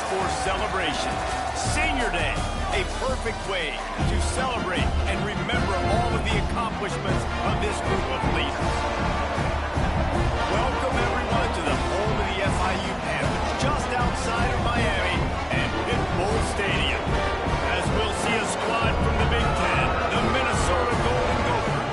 for celebration. Senior Day, a perfect way to celebrate and remember all of the accomplishments of this group of leaders. Welcome, everyone, to the home of the FIU Panthers, just outside of Miami and Pitbull Stadium. As we'll see a squad from the Big Ten, the Minnesota Golden Gophers,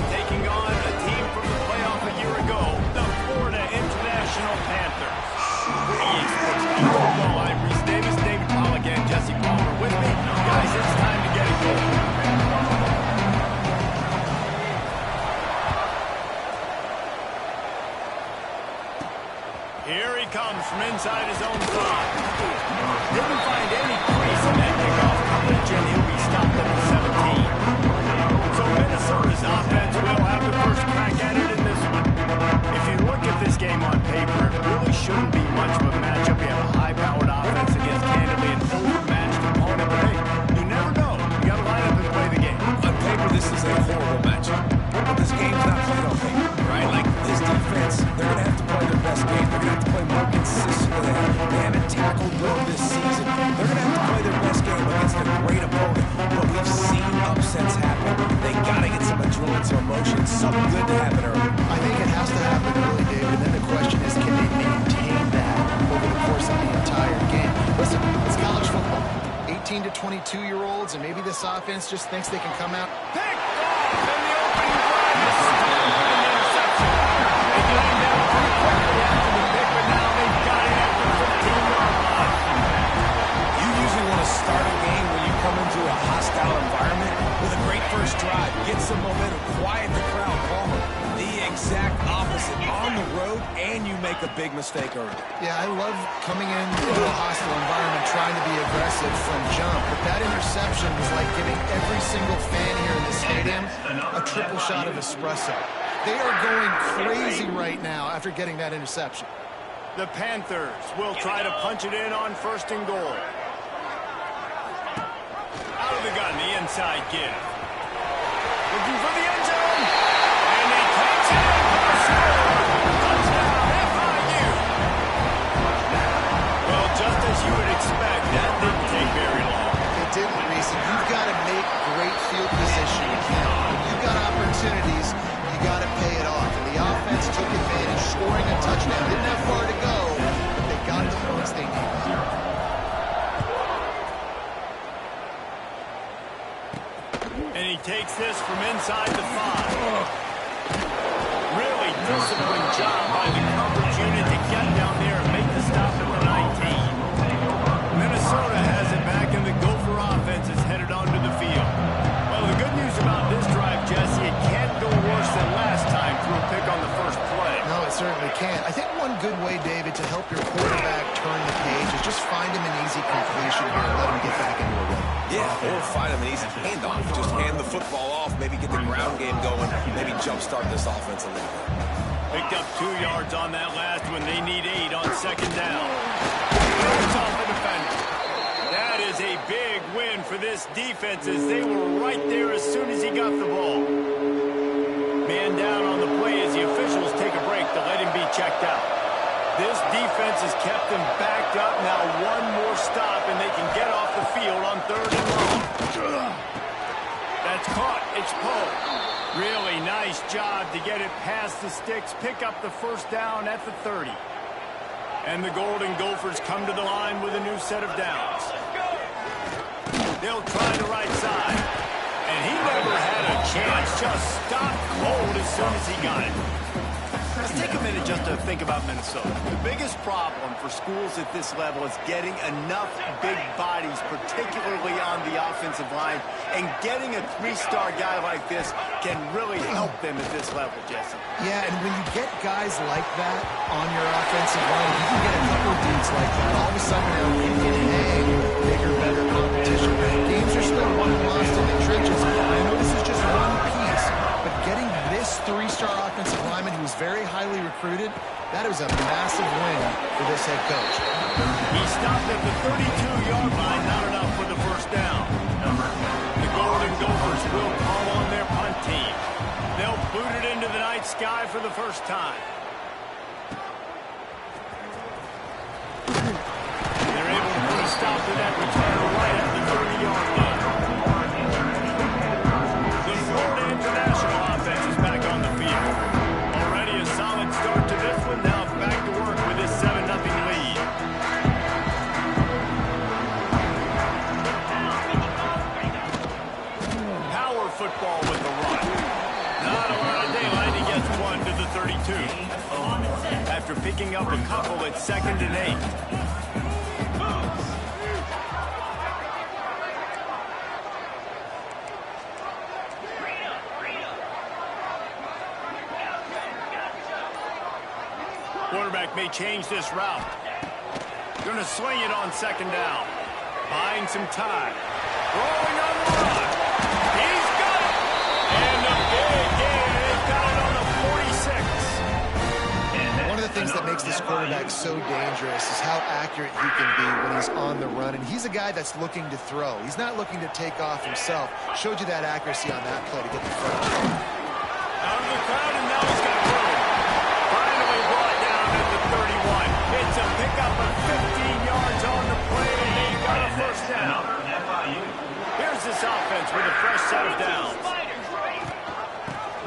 taking on a team from the playoff a year ago, the Florida International Panthers. EA Sports Football, I'm Reese Davis, David Pollack, and Jesse Palmer with me. Guys, it's time to get it going. Here he comes from inside his own 5. Didn't find any crease in that kickoff coverage, and he'll be stopped at the 17. So Minnesota's offense will have the first crack at it in this one. If you look at this game on paper, it really shouldn't be much of a matchup. You have a high-powered offense against candidly an overmatched opponent, but hey, you never know. You got to line up and play the game. On paper, this is a horrible matchup, but this game's not played on paper, right? Like this defense, they're going to have to play their best game. They're going to have to play more consistently. They haven't tackled well this season. They're going to have to play their best game against a great opponent, but we've seen upsets happen. They got to get some adrenaline, some emotion, something good to happen early. I think it has to happen early, David, and then the question is, can they maintain that over the course of the entire game? Listen, it's college football. 18 to 22-year-olds, and maybe this offense just thinks they can come out. Picked off in the opening drive. The stop with an interception. They got him down pretty quickly after the pick, but now they've got it at the 15-yard line. You usually want to start a game when you come into a hostile environment with a great first drive. Get some momentum, quiet the crowd, calm them. The exact opposite. On the road, and you make a big mistake early. Yeah, I love coming into a hostile environment, trying to be aggressive from jump, but that interception was like giving every single fan here in the stadium a triple shot of espresso. They are going crazy right now after getting that interception. The Panthers will try to punch it in on 1st and goal. Out of the gun, the inside give. Looking for the end zone. And he takes it in for a score. Touchdown, FIU. Well, just as you would expect, that didn't take very long. It didn't, Reese, and you've got to make great field position. When you've got opportunities, you got to pay it off. And the offense took advantage, scoring a touchdown. Didn't have far to go, but they got the points they needed. And he takes this from inside the 5. Really disciplined job by the coverage unit to get down there and make the stop at the 19. Minnesota has it back, and the Gopher offense is headed onto the field. Well, the good news about this drive, Jesse, it can't go worse than last time through a pick on the first play. No, it certainly can't. I think one good way, David, to help your quarterback turn the page is just find him an easy completion here and let him get back into a rhythm. Yeah, or find him an easy handoff. Just hand the football off, maybe get the ground game going, maybe jumpstart this offense a little bit. Picked up 2 yards on that last one. They need 8 on 2nd down. Throws off the defender. That is a big win for this defense, as they were right there as soon as he got the ball. Man down on the play as the officials take a break to let him be checked out. This defense has kept them backed up. Now one more stop, and they can get off the field on 3rd and long. That's caught. It's Poe. Really nice job to get it past the sticks, pick up the 1st down at the 30. And the Golden Gophers come to the line with a new set of downs. They'll try the right side. And he never had a chance. Just stopped cold as soon as he got it. Let's take a minute just to think about Minnesota. The biggest problem for schools at this level is getting enough big bodies, particularly on the offensive line, and getting a 3-star guy like this can really help them at this level, Jesse. Yeah, and when you get guys like that on your offensive line, you can get a couple of dudes like that. All of a sudden, you can hang bigger, better competition. Games are still won and lost in the trenches. I know this is just one piece, but getting this 3-star offensive lineman who was very highly recruited, that was a massive win for this head coach. He stopped at the 32-yard line, not enough for the 1st down. The Golden Gophers will call on their punt team. They'll boot it into the night sky for the first time. They're able stop to that return right at the 30-yard line. The Florida International offense is back on the field. Already a solid start to this one. Now back to work with this 7-0 lead. Power football with the run. Not a lot of daylight. He gets one to the 32. After picking up a couple at 2nd and 8. Quarterback may change this route. Going to swing it on 2nd down. Buying some time. Rolling on the run. He's got it. And a big gain. They've got it on the 46. One of the things that makes this quarterback so dangerous is how accurate he can be when he's on the run. And he's a guy that's looking to throw. He's not looking to take off himself. Showed you that accuracy on that play to get the first. Out of the crowd, and now he's got room. Finally brought down at the 31. It's a pickup of 15 yards on the play, and they've got a first down. Here's this offense with a fresh set of downs.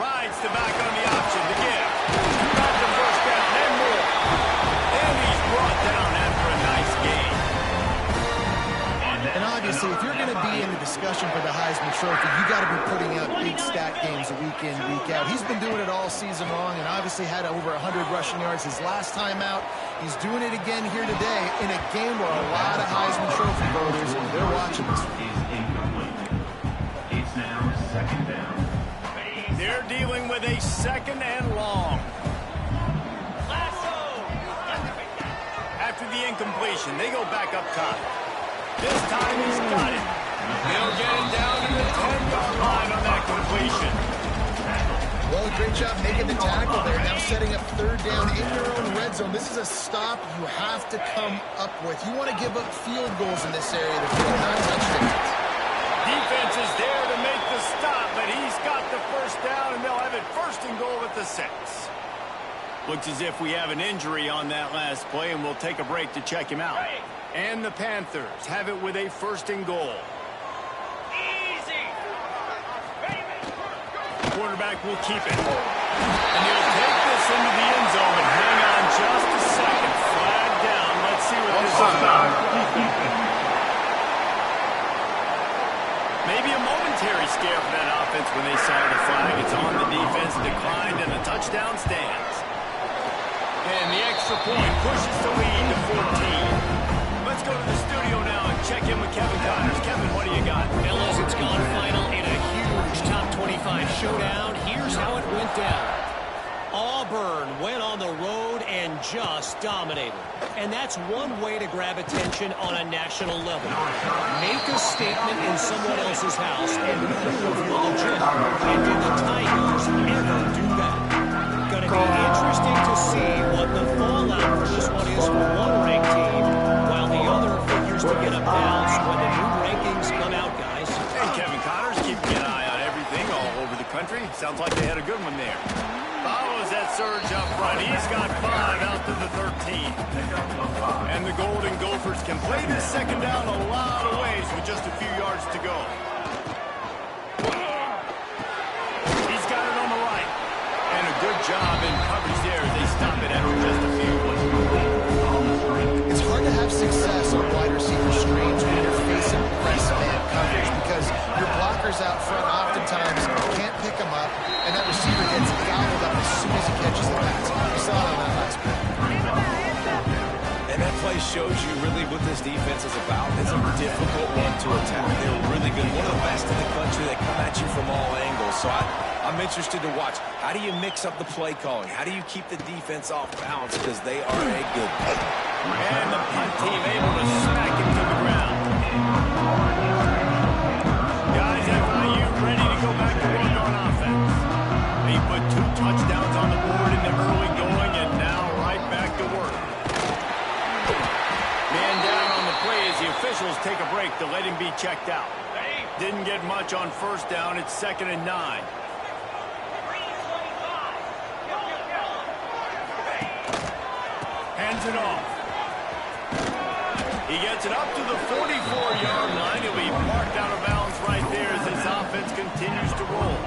Rides the back on the option to give. Got the first down and more. And he's brought down after a nice gain. And obviously, if you're going to be in the discussion for the Heisman Trophy, you got to be putting out big stat games week in, week out. He's been doing it all season long and obviously had over 100 rushing yards his last time out. He's doing it again here today in a game where a lot of Heisman Trophy voters, they're watching this. It's now 2nd down. They're dealing with a 2nd and long. After the incompletion, they go back up top. This time he's got it. They'll get it down to the 10-yard line on that completion. Well, great job making the tackle there. Now setting up 3rd down in your own red zone. This is a stop you have to come up with. You want to give up field goals in this area of the field, not touchdowns. Defense is there to make the stop, but he's got the first down, and they'll have it 1st and goal at the 6. Looks as if we have an injury on that last play, and we'll take a break to check him out. And the Panthers have it with a 1st and goal. Quarterback will keep it. And he'll take this into the end zone, but hang on just a second. Flag down. Let's see what this is about. Maybe a momentary scare for that offense when they saw the flag. It's on the defense, declined, and the touchdown stands. And the extra point pushes the lead to 14. Let's go to the studio now and check in with Kevin Connors. Kevin, what do you got? Fellas, it's gone final in a huge top 25 showdown. Here's how it went down. Auburn went on the road and just dominated. And that's one way to grab attention on a national level. Make a statement in someone else's house and prove you're legit. And did the Tigers ever do that? Going to be interesting to see what the fallout for this one is for one ranked team, while the other figures to get a bounce when the new rankings come out, guys. And Kevin Connors keeping an eye on everything all over the country. Sounds like they had a good one there. Follows that surge up front. He's got 5 out to the 13. And the Golden Gophers can play this 2nd down a lot of ways with just a few yards to go. He's got it on the right. And a good job in coverage there as they stop it after just a few. It's hard to have success on wide receiver screens when you're facing press man coverage because your blockers out front oftentimes can't pick them up, and that receiver gets gobbled up as soon as he catches the pass. We saw it on that last play. And that play shows you really what this defense is about. It's a difficult one to attack. They're really good. One of the best in the country. They come at you from all angles. So I'm interested to watch. How do you mix up the play calling? How do you keep the defense off balance? Because they are a good team. And the punt team able to smack him to the ground. Guys, FIU ready to go back to work on offense. They put 2 touchdowns on the board in the early going, and now right back to work. Man down on the play as the officials take a break to let him be checked out. Didn't get much on 1st down. It's 2nd and 9. Hands it off. He gets it up to the 44-yard line. He'll be marked out of bounds right there as his offense continues to roll.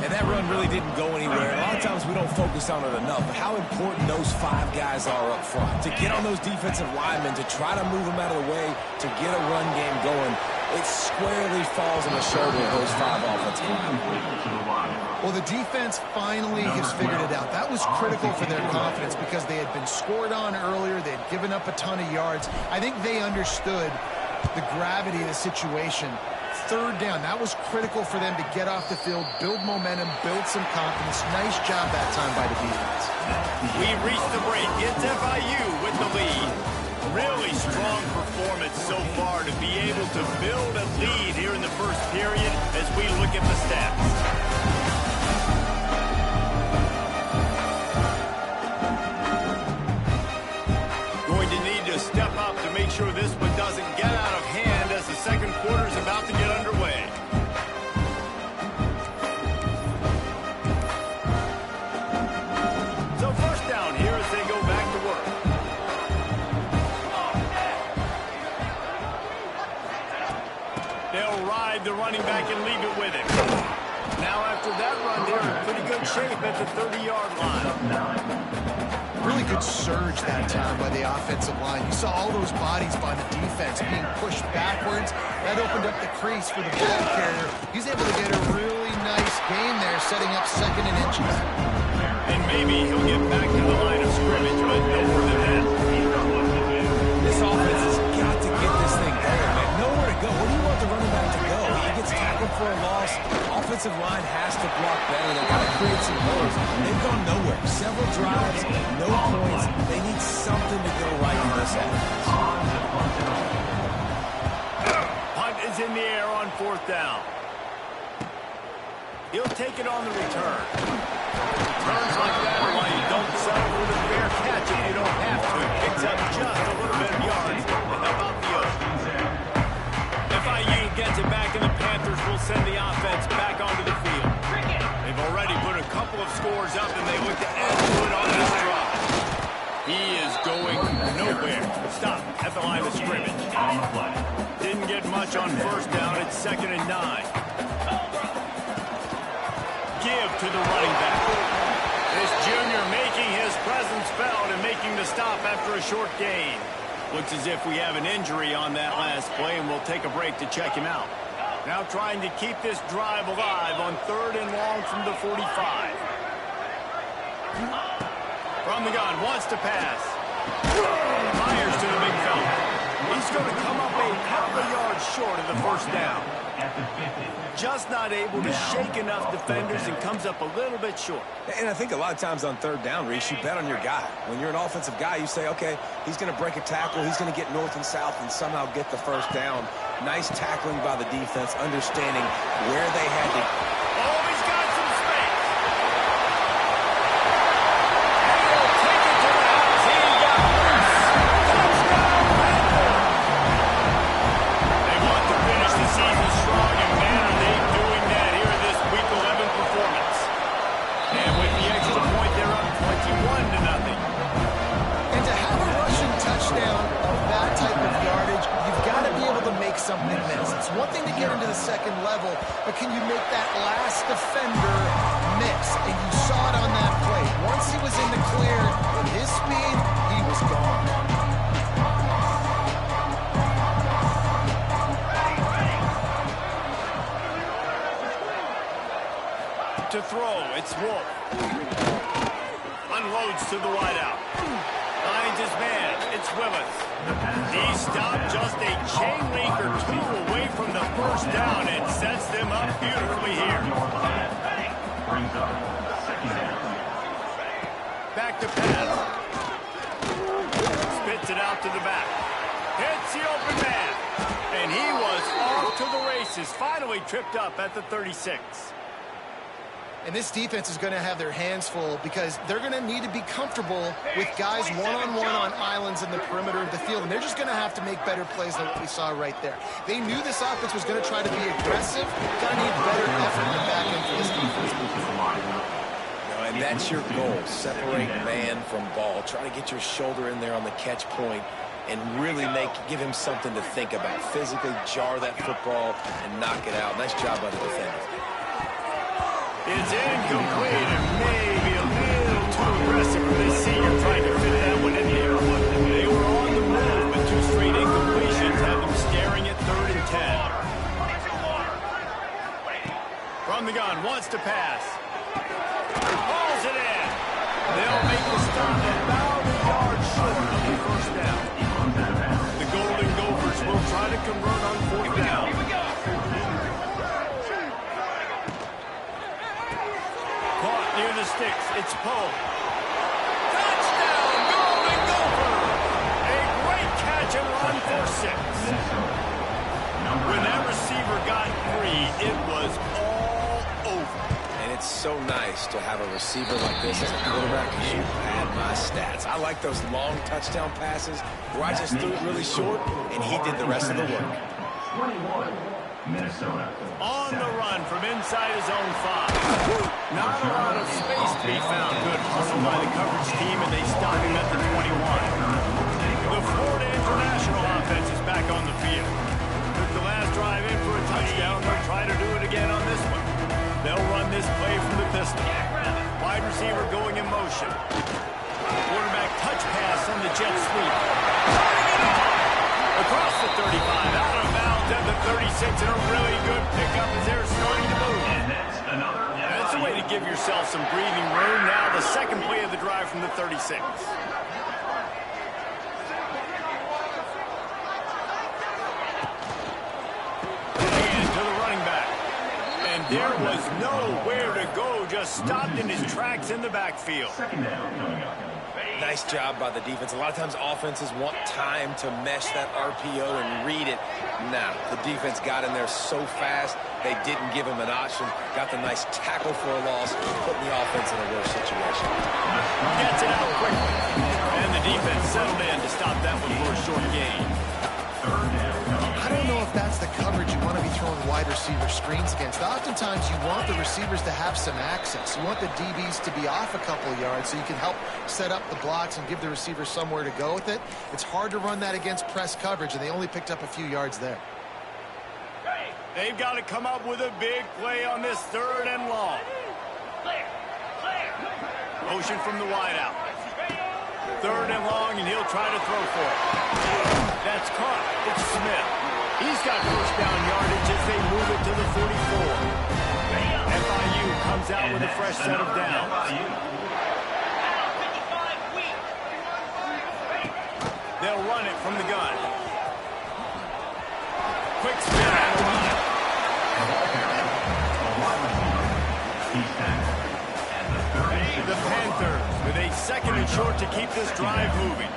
And that run really didn't go anywhere. A lot of times we don't focus on it enough, but how important those 5 guys are up front. To get on those defensive linemen, to try to move them out of the way, to get a run game going, it squarely falls on the shoulder of those 5 offensive linemen. Well, the defense finally has figured it out. That was critical for their confidence because they had been scored on earlier. They had given up a ton of yards. I think they understood the gravity of the situation. Third down, that was critical for them to get off the field, build momentum, build some confidence. Nice job that time by the defense. We reached the break. It's FIU with the lead. Really strong performance so far to be able to build a lead here in the first period as we look at the stats. Going to need to step up to make sure this one doesn't get out of hand as the second quarter is about to get underway. So first down here as they go back to work. They'll ride the running back and leave it with him. Now after that run, they're in pretty good shape at the 30-yard line. Really good surge that time by the offensive line. You saw all those bodies by the defense being pushed backwards. That opened up the crease for the ball carrier. He's able to get a really nice gain there, setting up 2nd and inches. And maybe he'll get back to the line of scrimmage, but no more than that. This offense has got to get this thing going, man. Nowhere to go. Where do you want the running back to go? He gets tackled for a loss. Offensive line has to block better. They've got to create some holes. They've gone nowhere. Several drives, no points. They need something to go right on this offense. Punt is in the air on 4th down. He'll take it on the return. Returns like that are why you don't settle for the fair catch if you don't have to. It picks up just a little bit of yards to help out the other. FIU gets it back, and the Panthers will send the offense back onto the field. They've already put a couple of scores up, and they look to add to it on this drive. He is going nowhere. Stop at the line of scrimmage. Didn't get much on first down. It's 2nd and 9. Give to the running back. This junior making his presence felt and making the stop after a short gain. Looks as if we have an injury on that last play, and we'll take a break to check him out. Now trying to keep this drive alive on 3rd and long from the 45. From the gun, wants to pass. Fires to the big fella. He's going to come up a couple of yards short of the first down. Just not able to shake enough defenders and comes up a little bit short. And I think a lot of times on 3rd down, Reese, you bet on your guy. When you're an offensive guy, you say, okay, he's going to break a tackle, he's going to get north and south and somehow get the first down. Nice tackling by the defense, understanding where they had to. Oh, he's got some space. And he'll take it to the house. He got loose. Touchdown, Panthers. They want to finish the season strong, and man, are they doing that here in this Week 11 performance. And with the extra point, they're up 21-0. And to have a rushing touchdown of that type of yardage, you've got to be able to make something miss. It's one thing to get into the 2nd level, but can you make that last defender miss? And you saw it on that play. Once he was in the clear, with his speed, he was gone. To throw, it's Wolf. Unloads to the wideout. Finds his man, it's Willis. He stopped just a chain link or 2 away from the first down and sets them up beautifully here. Back to pass. Spits it out to the back. Hits the open man. And he was off to the races. Finally tripped up at the 36. And this defense is going to have their hands full because they're going to need to be comfortable with guys one-on-one on islands in the perimeter of the field. And they're just going to have to make better plays than what we saw right there. They knew this offense was going to try to be aggressive. Going to need better effort in the back end for this defense. And that's your goal. Separate man from ball. Try to get your shoulder in there on the catch point and really give him something to think about. Physically jar that football and knock it out. Nice job by the defender. It's incomplete and maybe a little too aggressive for this senior trying to fit that one in there. They were on the move, but 2 straight incompletions have them staring at 3rd and 10. From the gun, wants to pass. Hauls it in. They'll make the stop about a yard short of the first down. The Golden Gophers will try to convert on 4th down. Caught near the sticks. It's Poe. Touchdown, Golden Gophers! A great catch and run for 6. When that receiver got 3, it was all over. And it's so nice to have a receiver like this as a quarterback. You had my stats. I like those long touchdown passes where I just threw it really short, and he did the rest of the work. 21, Minnesota. On the run from inside his own 5. Not a lot of space to be found. Good hustle by the coverage team, and they stop him at the 21. The Florida International offense is back on the field. Took the last drive in for a touchdown. They'll try to do it again on this one. They'll run this play from the pistol. Wide receiver going in motion. Quarterback touch pass on the jet sweep. Across the 35, out of bounds at the 36, and a really good pickup as they're starting to move. That's a way to give yourself some breathing room. Now the second play of the drive from the 36. There was nowhere to go, just stopped in his tracks in the backfield. Nice job by the defense. A lot of times offenses want time to mesh that RPO and read it. Now, the defense got in there so fast, they didn't give him an option. Got the nice tackle for a loss, putting the offense in a worse situation. Gets it out quickly. And the defense settled in to stop that one for a short gain. I don't know if that's the coverage you want to be throwing wide receiver screens against. Oftentimes you want the receivers to have some access. You want the DBs to be off a couple of yards so you can help set up the blocks and give the receivers somewhere to go with it. It's hard to run that against press coverage, and they only picked up a few yards there. They've got to come up with a big play on this 3rd and long. Motion from the wideout. 3rd and long, and he'll try to throw for it. That's caught. It's Smith. He's got first down yardage as they move it to the 44. FIU comes out with a fresh set of downs. They'll run it from the gun. Quick spin and a run. The Panthers with a 2nd and short to keep this drive moving.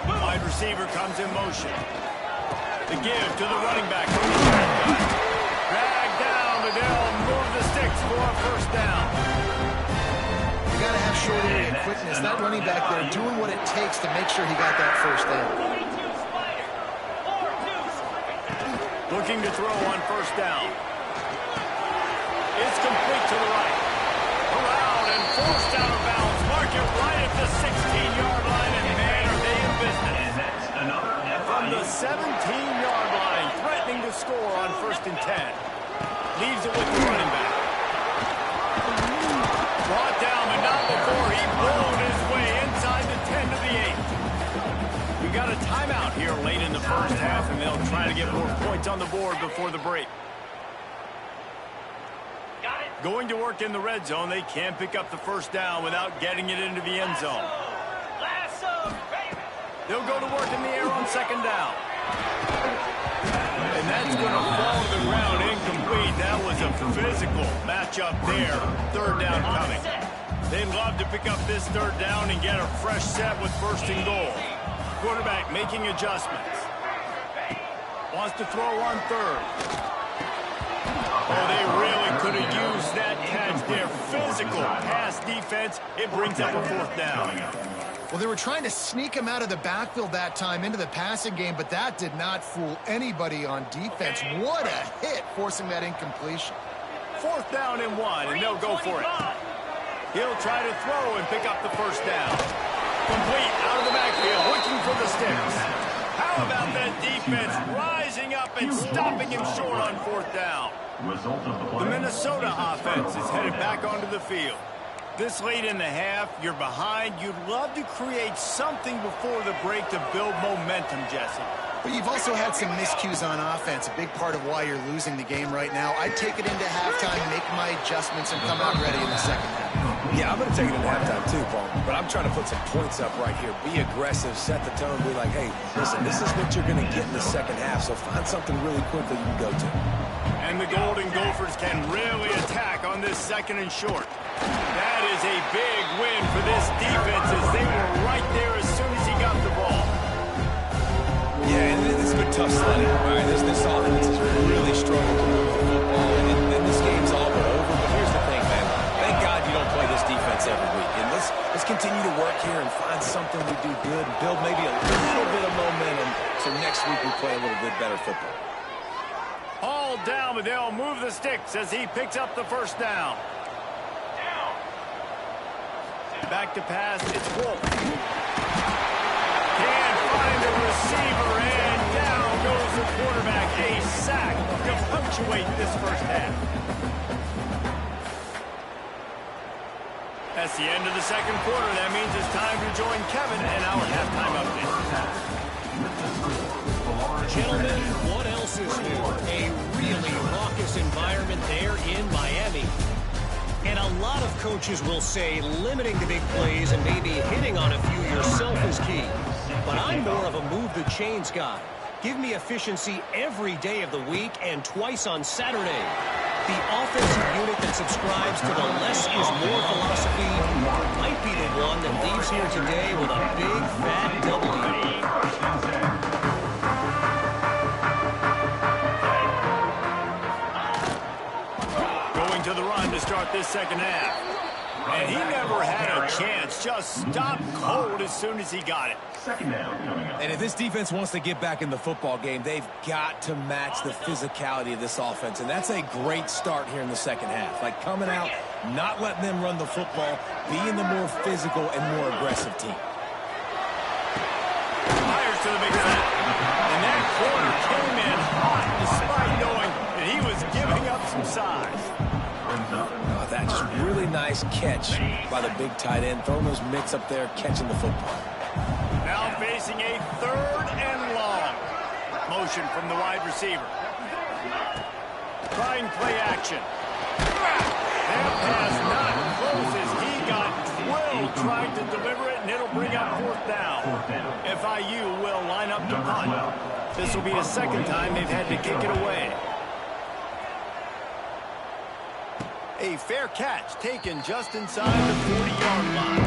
Wide receiver comes in motion. The give to the running back from the shotgun. Drag down, but they'll move the sticks for a first down. You got to have short area quickness. That running back there doing what it takes to make sure he got that first down. Looking to throw on first down. It's complete to the right. Around and forced out of bounds. Mark it right at the 16-yard line, and man, are they in business. From the 17-yard line, threatening to score on 1st and 10. Leaves it with the running back. Brought down, but not before he blown his way inside the 10 to the 8. We got a timeout here late in the first half, and they'll try to get more points on the board before the break. Going to work in the red zone, they can't pick up the first down without getting it into the end zone. They'll go to work in the air on 2nd down. And that's going to fall to the ground incomplete. That was a physical matchup there. 3rd down coming. They'd love to pick up this 3rd down and get a fresh set with 1st and goal. Quarterback making adjustments. Wants to throw on 3rd. Oh, they really could have used that catch there. Physical pass defense. It brings up a 4th down. Well, they were trying to sneak him out of the backfield that time into the passing game, but that did not fool anybody on defense. What a hit, forcing that incompletion. 4th down and 1, and they'll go for it. He'll try to throw and pick up the first down. Complete out of the backfield, looking for the sticks. How about that defense rising up and stopping him short on fourth down? The Minnesota offense is headed back onto the field. This late in the half, you're behind. You'd love to create something before the break to build momentum, Jesse. But you've also had some miscues on offense, a big part of why you're losing the game right now. I'd take it into halftime, make my adjustments, and come out ready in the second half. Yeah, I'm going to take it into halftime too, Paul. But I'm trying to put some points up right here. Be aggressive, set the tone, be like, hey, listen, this is what you're going to get in the second half, so find something really quick that you can go to. And the Golden Gophers can really attack on this second and short. That is a big win for this defense as they were right there as soon as he got the ball. Yeah, and it's been tough sledding. All right, this offense has really struggled to move the football, and this game's all but over. But here's the thing, man. Thank God you don't play this defense every week. And let's continue to work here and find something we do good, build maybe a little bit of momentum so next week we play a little bit better football. All down, but they'll move the sticks as he picks up the first down. Back to pass, it's Wolf. Can't find the receiver, and down goes the quarterback. A sack to punctuate this first half. That's the end of the second quarter. That means it's time to join Kevin and our halftime update. Gentlemen, what else is new? A really raucous environment there in Miami. And a lot of coaches will say limiting the big plays and maybe hitting on a few yourself is key. But I'm more of a move the chains guy. Give me efficiency every day of the week and twice on Saturday. The offensive unit that subscribes to the less is more philosophy might be the one that leaves here today with a big fat W. To the run to start this second half. And he never had a chance. Just stopped cold as soon as he got it. Second down coming up. And if this defense wants to get back in the football game, they've got to match the physicality of this offense. And that's a great start here in the second half. Like coming out, not letting them run the football, being the more physical and more aggressive team. Fires to the big flat. And that corner came in hot despite knowing that he was giving up some size. Oh, that's just really nice catch by the big tight end. Throwing those mitts up there, catching the football. Now facing a third and long. Motion from the wide receiver. Trying play action. That pass not close as he got drilled trying to deliver it, and it'll bring up fourth down. FIU will line up to punt. This will be the second time they've had to kick it away. A fair catch taken just inside the 40-yard line.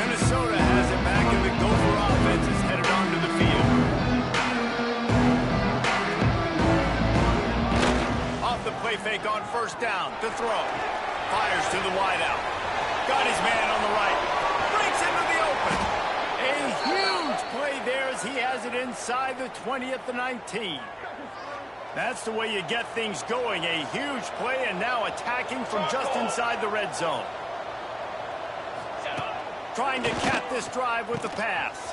Minnesota has it back, and the Gopher offense is headed onto the field. Off the play fake on first down to throw. Fires to the wideout. Got his man on the right. Breaks into the open. A huge play there as he has it inside the 20 at the 19. That's the way you get things going. A huge play, and now attacking from just inside the red zone. Trying to cap this drive with the pass.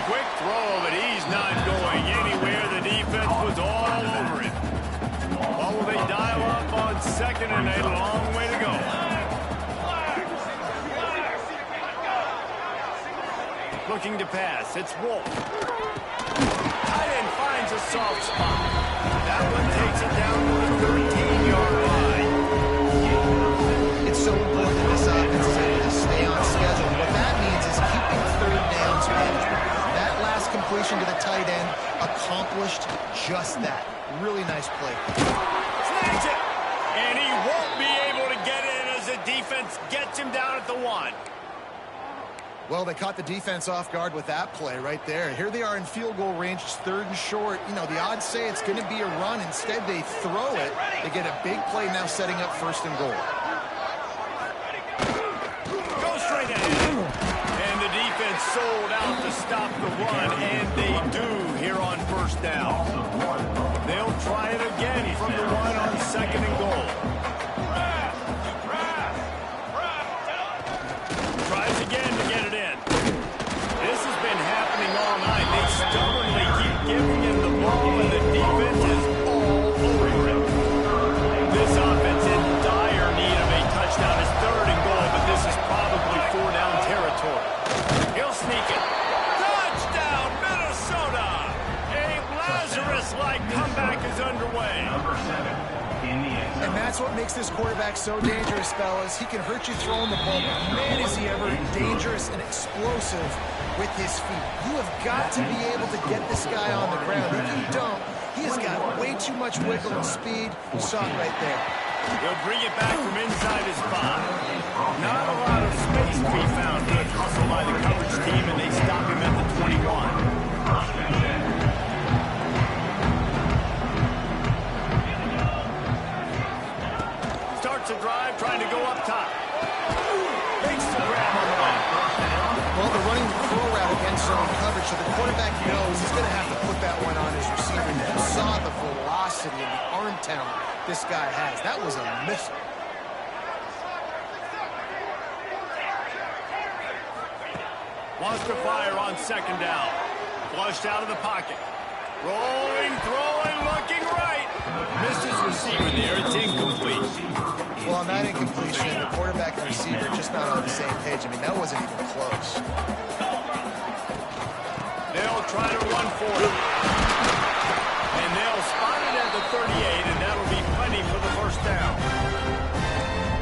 Quick throw, but he's not going anywhere. The defense was all over it. What will they dial up on second, and a long way to go. Looking to pass. It's Wolf. Tight end finds a soft spot. That one takes it down to the 13-yard line. It's so important that this offense is able to stay on schedule. What that means is keeping third downs manageable. That last completion to the tight end accomplished just that. Really nice play. Snags it! And he won't be able to get in as the defense gets him down at the 1. Well, they caught the defense off guard with that play right there. Here they are in field goal range. It's third and short. You know, the odds say it's going to be a run. Instead, they throw it. They get a big play now setting up first and goal. Go straight ahead. And the defense sold out to stop the run, and they do here on first down. They'll try it again from the 1 on second and goal. Tries again to get it in. makes this quarterback so dangerous, fellas. He can hurt you throwing the ball, but man, is he ever dangerous and explosive with his feet. You have got to be able to get this guy on the ground. If you don't, he has got way too much wiggle and speed. You saw it right there. He'll bring it back from inside his 5. Not a lot of space to be found. Good hustle by the coverage team, and they stop him at the 21. Starts a drive, trying to go up top. Makes the grab on the line. Well, they're running the curl route against zone coverage, so the quarterback knows he's going to have to put that one on his receiver. You saw the velocity and the arm talent this guy has. That was a missile. Wants to fire on second down. Flushed out of the pocket. Rolling, throwing, looking right. Missed his receiver there. It's incomplete. Well, on that incompletion, the quarterback and receiver just not on the same page. I mean, that wasn't even close. They'll try to run for it. And they'll spot it at the 38, and that'll be plenty for the first down.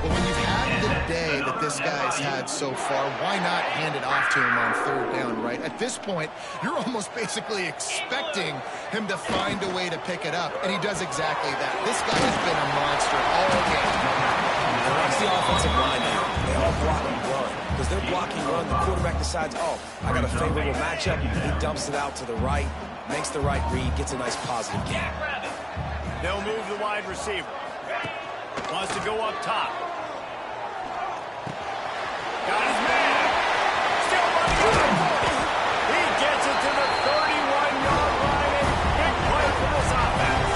But when you've had the day that this guy's had so far, why not hand it off to him on third down, right? At this point, you're almost basically expecting him to find a way to pick it up, and he does exactly that. This guy has been a monster all game. And watch the offensive line now. They all block and run. Because they're blocking run, the quarterback decides, oh, I got a favorable matchup. He dumps it out to the right, makes the right read, gets a nice positive gain. They'll move the wide receiver. Wants to go up top. Got his man. Still running up. He gets it to the 31-yard line. Big play for this offense.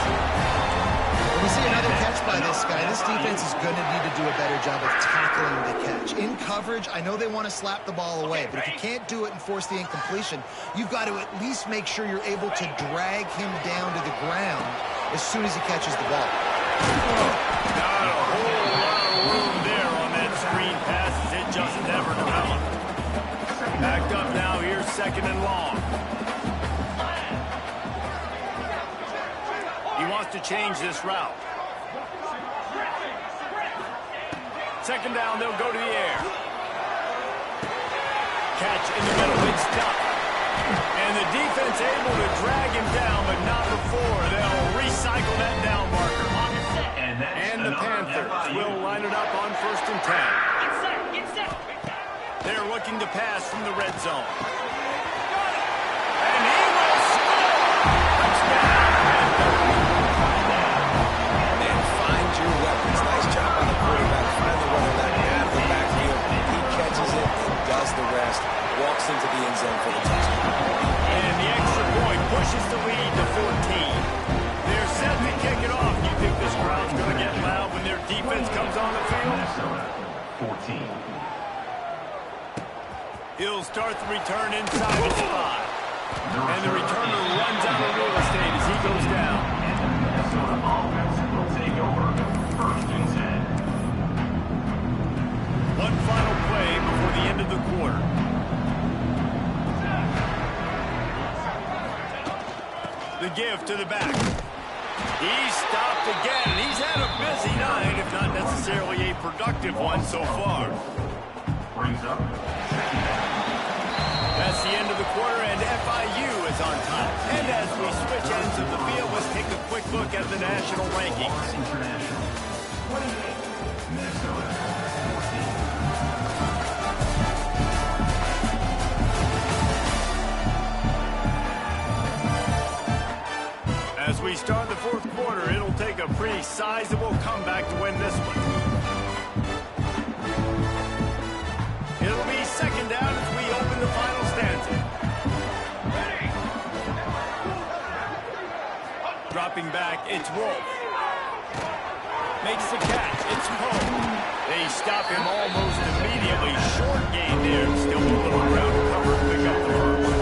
When we see another catch by this guy, this defense is going to need to do a better job of tackling the catch. In coverage, I know they want to slap the ball away, but if you can't do it and force the incompletion, you've got to at least make sure you're able to drag him down to the ground as soon as he catches the ball. Not a whole lot of room there on that screen pass as it just never developed. Backed up now, here's second and long. He wants to change this route. Second down, they'll go to the air. Catch in the middle, it's stopped. And the defense able to drag him down, but not before. They'll recycle that down marker. And the Panthers will line it up on 1st and 10. They're looking to pass from the red zone. And he will score! Touchdown! And find your weapons. Nice job by the quarterback. Finally running that out of the backfield. He catches it and does the rest. Walks into the end zone for the touchdown. And the extra point pushes the lead to 14. They're set to kick it off. You think this crowd's going to get loud when their defense comes on the field? Minnesota, 14. He'll start the return inside his 5. And the returner runs out of real estate as he goes down. And the Minnesota offense will take over 1st and 10. One final play before the end of the quarter. The give to the back. He's stopped again. He's had a busy night, if not necessarily a productive one so far. Brings up second down. That's the end of the quarter, and FIU is on top. And as we switch ends of the field, let's take a quick look at the national rankings. International, 28. Minnesota, 14. As we start the 4th quarter, it'll take a pretty sizable comeback to win this one. It'll be second down as we open the final stanza. Dropping back, it's Wolf. Makes the catch, it's Poe. They stop him almost immediately. Short gain there, still a little ground to cover and pick up the first.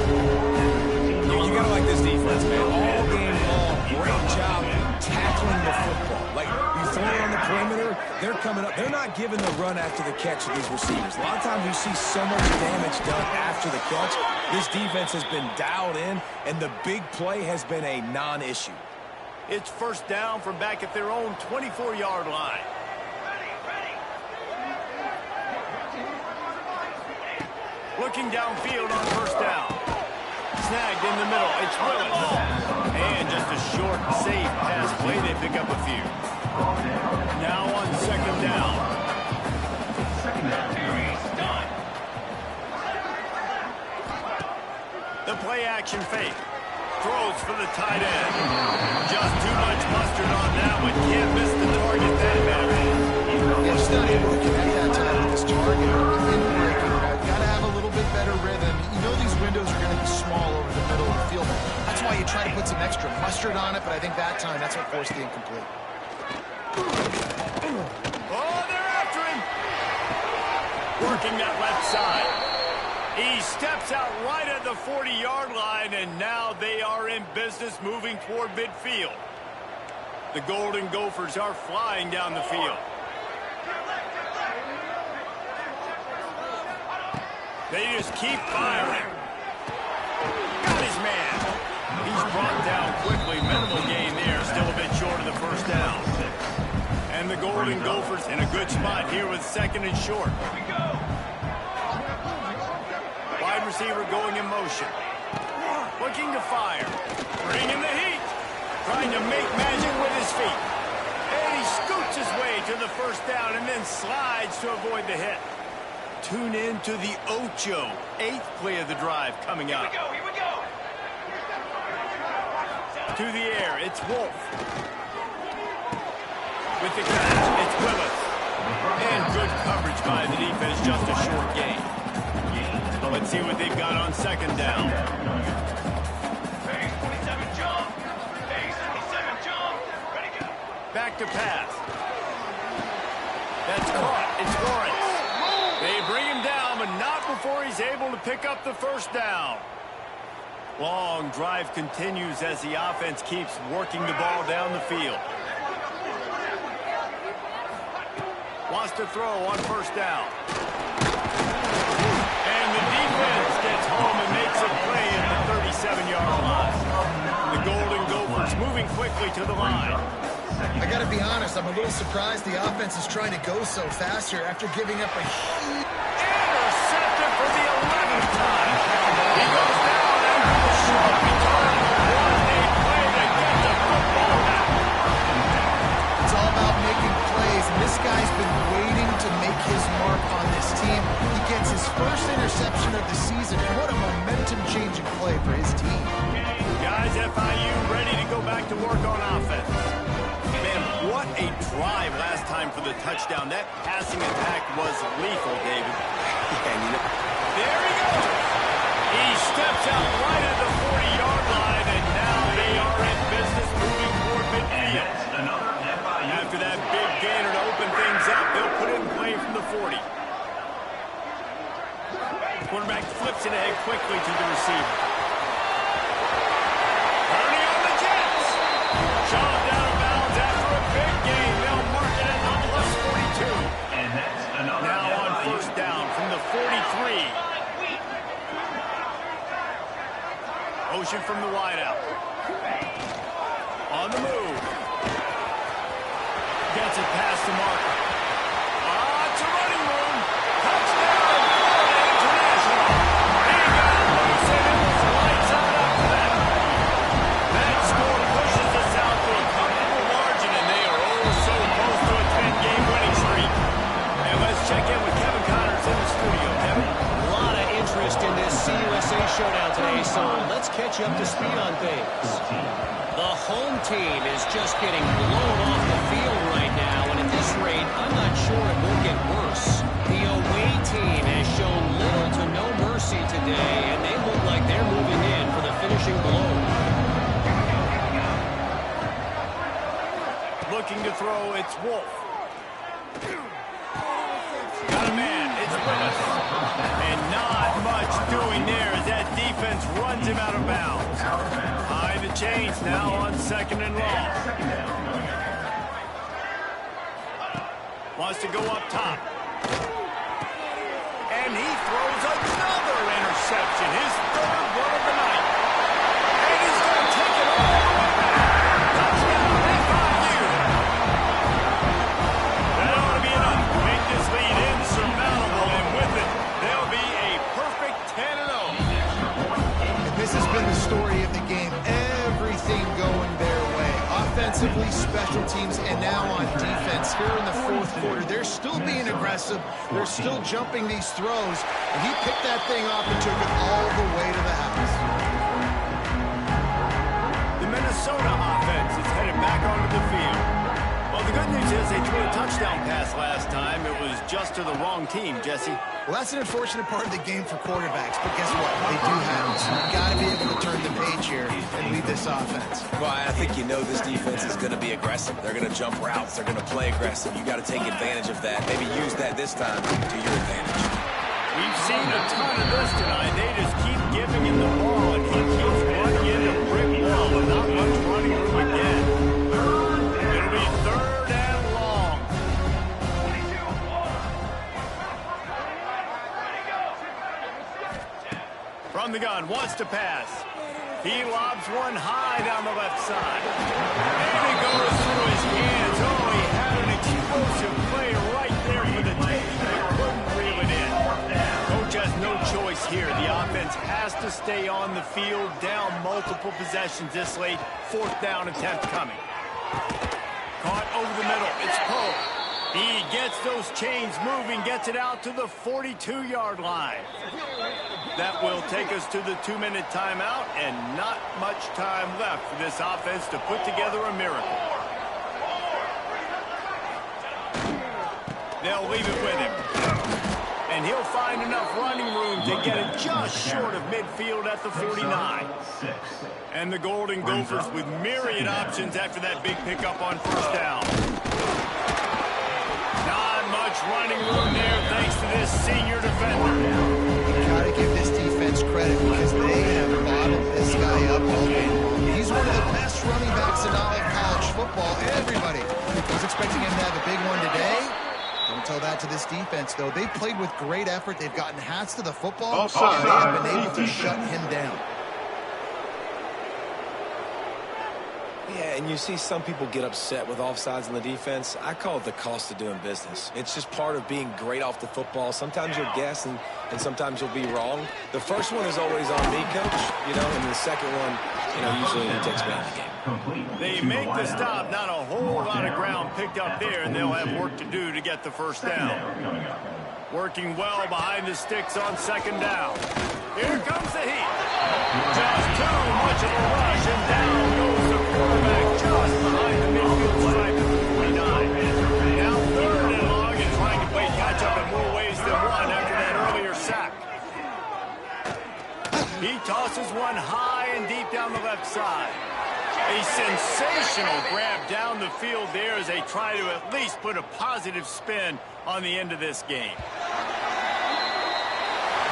You gotta like this defense, man. All game long, great job tackling the football. Like, you throw it on the perimeter, they're coming up. They're not giving the run after the catch to these receivers. A lot of times you see so much damage done after the catch. This defense has been dialed in, and the big play has been a non-issue. It's first down from back at their own 24-yard line. looking downfield on first down. Snagged in the middle. It's Willis. And just a short, safe pass play. They pick up a few. Now on second down. Second down series done. The play action fake. Throws for the tight end. Just too much mustard on that one. Can't miss the target that bad. Yeah, just not able to connect that time with his target. In breaking route, got to have a little bit better rhythm. You know these windows are going to be small over the middle of the field. That's why you try to put some extra mustard on it, but I think that time that's what forced the incomplete. Oh, they're after him. Working that left side. He steps out right at the 40-yard line, and now they are in business moving toward midfield. The Golden Gophers are flying down the field. They just keep firing. Got his man. He's brought down quickly. Minimal gain there. Still a bit short of the first down. And the Golden Gophers in a good spot here with second and short. Wide receiver going in motion. Looking to fire. Bringing the heat. Trying to make magic with his feet. And he scoots his way to the first down and then slides to avoid the hit. Tune in to the Ocho. 8th play of the drive coming up. Here we go. To the air, it's Wolf. With the catch, it's Willis. And good coverage by the defense, just a short gain. Let's see what they've got on second down. Phase 27 jump. Phase 27 jump. Ready to go. Back to pass. That's caught. It's Lawrence. They bring him down, but not before he's able to pick up the first down. Long drive continues as the offense keeps working the ball down the field. Wants to throw on first down. And the defense gets home and makes a play at the 37-yard line. The Golden Gophers moving quickly to the line. I got to be honest, I'm a little surprised the offense is trying to go so fast here after giving up a huge... Intercepted for the 11th time. He goes down after the short return. What a play to get the football back. It's all about making plays, and this guy's been waiting to make his mark on this team. He gets his first interception of the season, and what a momentum-changing play for his team. Guys, FIU ready to go back to work on offense. Man, what a drive last time for the touchdown. That passing attack was lethal, David. There he goes. He steps out right at the 40-yard line, and now they are in business moving toward midfield. After that big gainer to open things up, they'll put it in play from the 40. Quarterback flips it ahead quickly to the receiver. Ernie on the Jets. Shot down of bounds after a big gain. They'll mark it at the +42. And that's another. Now on first down from the 43. Motion from the wideout. On the move. Gets it past the marker. It's a running room. Touchdown, Florida International. He got loose and it was lights out after that. That score pushes us out to a comfortable margin, and they are so close to a 10-game winning streak. And let's check in with Kevin Connors in the studio. Kevin? A lot of interest in this CUSA showdown today, so let's catch you up to speed on things. The home team is just getting blown off the field right now, and at this rate, I'm not sure it won't get worse. The away team has shown little to no mercy today, and they look like they're moving in for the finishing blow. Looking to throw, it's Wolf. Got a man, it's Willis. And not much doing there as that defense runs him out of bounds. High the chains now on second and long. Wants to go up top. And he throws another interception. His third one of the night. And he's going to take it all the way back. Touchdown, FIU. That ought to be enough to make this lead insurmountable. And with it, there'll be a perfect still being aggressive. They're still jumping these throws. And he picked that thing up and took it all the way to the house. The Minnesota offense is headed back onto the field. Well, the good news is they threw a touchdown pass last time. It was just to the wrong team, Jesse. Well, that's an unfortunate part of the game for quarterbacks, but guess what? They do have it, so you've got to be able to turn the page here and lead this offense. Well, I think you know this defense is going to be aggressive. They're going to jump routes. They're going to play aggressive. You got to take advantage of that. Maybe use that this time to your advantage. We've seen a ton of this tonight. They just keep giving him the ball, and he keeps running into a brick wall and not much running room again. It'll be 3rd and long. From the gun, wants to pass. He lobs one high down the left side. And it goes through his hands. Oh, he had an explosive play right there for the team. They couldn't reel it in. Coach has no choice here. The offense has to stay on the field, down multiple possessions this late. 4th down attempt coming. Caught over the middle. It's Poe. He gets those chains moving, gets it out to the 42-yard line. That will take us to the 2-minute timeout, and not much time left for this offense to put together a miracle. They'll leave it with him. And he'll find enough running room to get it just short of midfield at the 49. And the Golden Gophers with myriad options after that big pickup on 1st down. Not much running room there thanks to this senior defender. You got to give this defense credit because they have bottled this guy up all game long. He's one of the best running backs in all of college football. Everybody was expecting him to have a big one today. Don't tell that to this defense, though. They've played with great effort. They've gotten hats to the football. They have been able to shut him down. Yeah, and you see some people get upset with offsides in the defense. I call it the cost of doing business. It's just part of being great off the football. Sometimes you'll guess and sometimes you'll be wrong. The first one is always on me, Coach, and the second one, usually he takes me out of the game. They make the stop. Not a whole lot of ground picked up there, and they'll have work to do to get the 1st down. Working well behind the sticks on 2nd down. Here comes the heat. Just too much of a rush, and down goes the quarterback just behind the midfield stripe at the 49. Now 3rd and long and trying to play catch-up in more ways than one after that earlier sack. He tosses one high and deep down the left side. A sensational grab down the field there as they try to at least put a positive spin on the end of this game.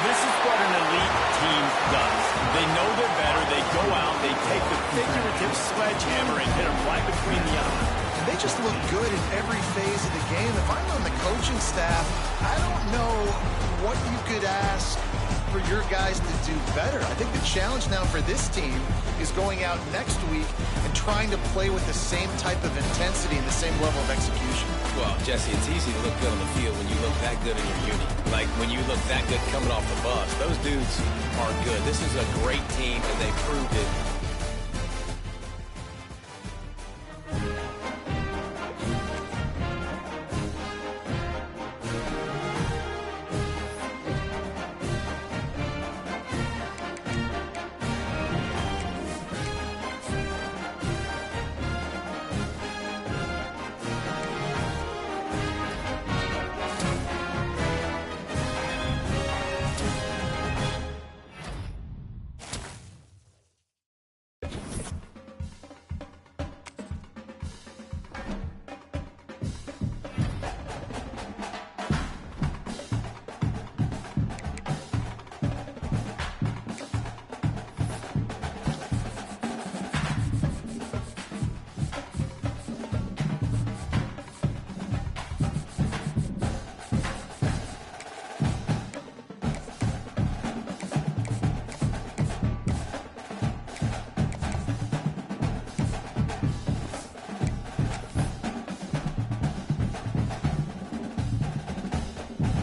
This is what an elite team does. They know they're better. They go out. They take the figurative sledgehammer and hit them right between the eyes. And they just look good in every phase of the game. If I'm on the coaching staff, I don't know what you could ask for your guys to do better. I think the challenge now for this team is going out next week and trying to play with the same type of intensity and the same level of execution. Well, Jesse, it's easy to look good on the field when you look that good in your uni. Like when you look that good coming off the bus. Those dudes are good. This is a great team, and they proved it